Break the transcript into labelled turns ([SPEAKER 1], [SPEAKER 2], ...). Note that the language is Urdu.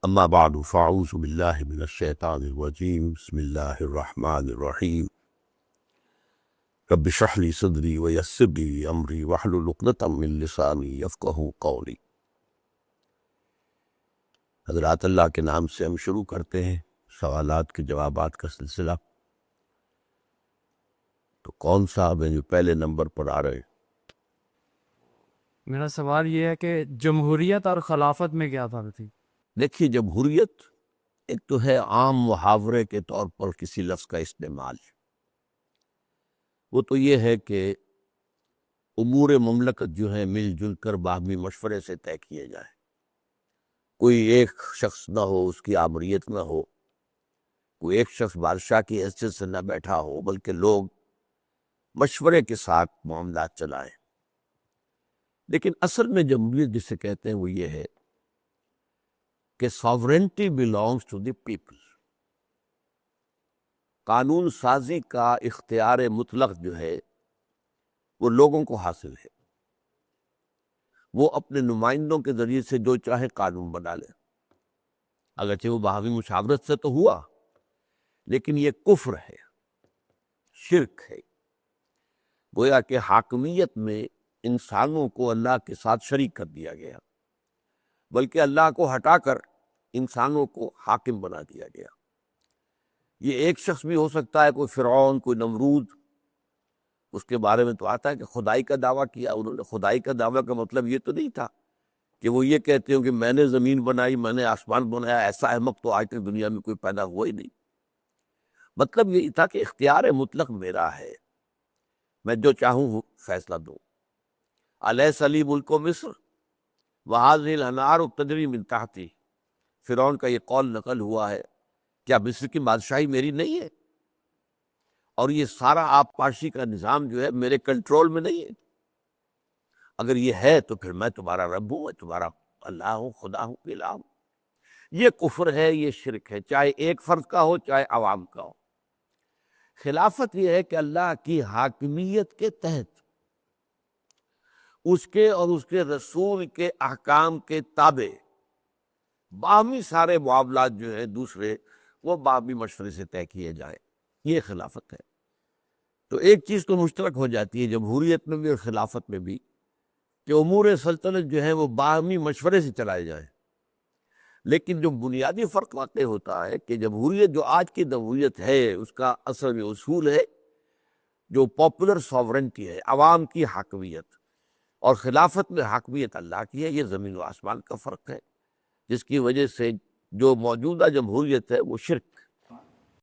[SPEAKER 1] اما بعد فاعوذ باللہ من الشیطان الرجیم بسم اللہ الرحمن الرحیم رب اشرح لی صدری ویسر لی امری واحلل عقدۃ من لسانی یفقہوا قولی۔ حضرات، اللہ کے نام سے ہم شروع کرتے ہیں سوالات کے جوابات کا سلسلہ۔ تو کون صاحب ہیں جو پہلے نمبر پر آ رہے ہیں؟
[SPEAKER 2] میرا سوال یہ ہے کہ جمہوریت اور خلافت میں کیا فرق ہے؟
[SPEAKER 1] دیکھیے، جمہوریت ایک تو ہے عام محاورے کے طور پر کسی لفظ کا استعمال، وہ تو یہ ہے کہ امور مملکت جو ہیں مل جل کر باہمی مشورے سے طے کیے جائیں، کوئی ایک شخص نہ ہو اس کی آمریت نہ ہو، کوئی ایک شخص بادشاہ کی حیثیت سے نہ بیٹھا ہو، بلکہ لوگ مشورے کے ساتھ معاملات چلائیں۔ لیکن اصل میں جمہوریت جسے کہتے ہیں وہ یہ ہے کہ sovereignty belongs to the people۔ قانون سازی کا اختیار مطلق جو ہے وہ لوگوں کو حاصل ہے، وہ اپنے نمائندوں کے ذریعے سے جو چاہے قانون بنا لے، اگرچہ وہ باہمی مشاورت سے تو ہوا، لیکن یہ کفر ہے، شرک ہے۔ گویا کہ حاکمیت میں انسانوں کو اللہ کے ساتھ شریک کر دیا گیا، بلکہ اللہ کو ہٹا کر انسانوں کو حاکم بنا دیا گیا۔ یہ ایک شخص بھی ہو سکتا ہے، کوئی فرعون، کوئی نمرود، اس کے بارے میں تو آتا ہے کہ خدائی کا دعویٰ کیا انہوں نے۔ خدائی کا دعویٰ کا مطلب یہ تو نہیں تھا کہ وہ یہ کہتے ہوں کہ میں نے زمین بنائی، میں نے آسمان بنایا۔ ایسا احمق تو آج تک دنیا میں کوئی پیدا ہوا ہی نہیں۔ مطلب یہ تھا کہ اختیار مطلق میرا ہے، میں جو چاہوں فیصلہ دوں۔ الیس لی ملک مصر وہذہ الانہار تجری من تحتی، فرعون کا یہ قول نقل ہوا ہے، کیا مصر کی بادشاہی میری نہیں ہے؟ اور یہ سارا آپ پاشی کا نظام جو ہے میرے کنٹرول میں نہیں ہے؟ اگر یہ ہے تو پھر میں تمہارا رب ہوں، میں تمہارا اللہ ہوں، خدا ہوں، الہ ہوں۔ یہ کفر ہے، یہ شرک ہے، چاہے ایک فرد کا ہو چاہے عوام کا ہو۔ خلافت یہ ہے کہ اللہ کی حاکمیت کے تحت اس کے اور اس کے رسول کے احکام کے تابع باہمی سارے معاملات جو ہیں دوسرے، وہ باہمی مشورے سے طے کیے جائیں، یہ خلافت ہے۔ تو ایک چیز تو مشترک ہو جاتی ہے جمہوریت میں بھی اور خلافت میں بھی، کہ امور سلطنت جو ہیں وہ باہمی مشورے سے چلائے جائیں۔ لیکن جو بنیادی فرق واقع ہوتا ہے کہ جمہوریت جو آج کی جمہوریت ہے اس کا اصل میں اصول ہے جو پاپولر ساورنٹی ہے، عوام کی حاکمیت، اور خلافت میں حاکمیت اللہ کی ہے۔ یہ زمین و آسمان کا فرق ہے، جس کی وجہ سے جو موجودہ جمہوریت ہے وہ شرک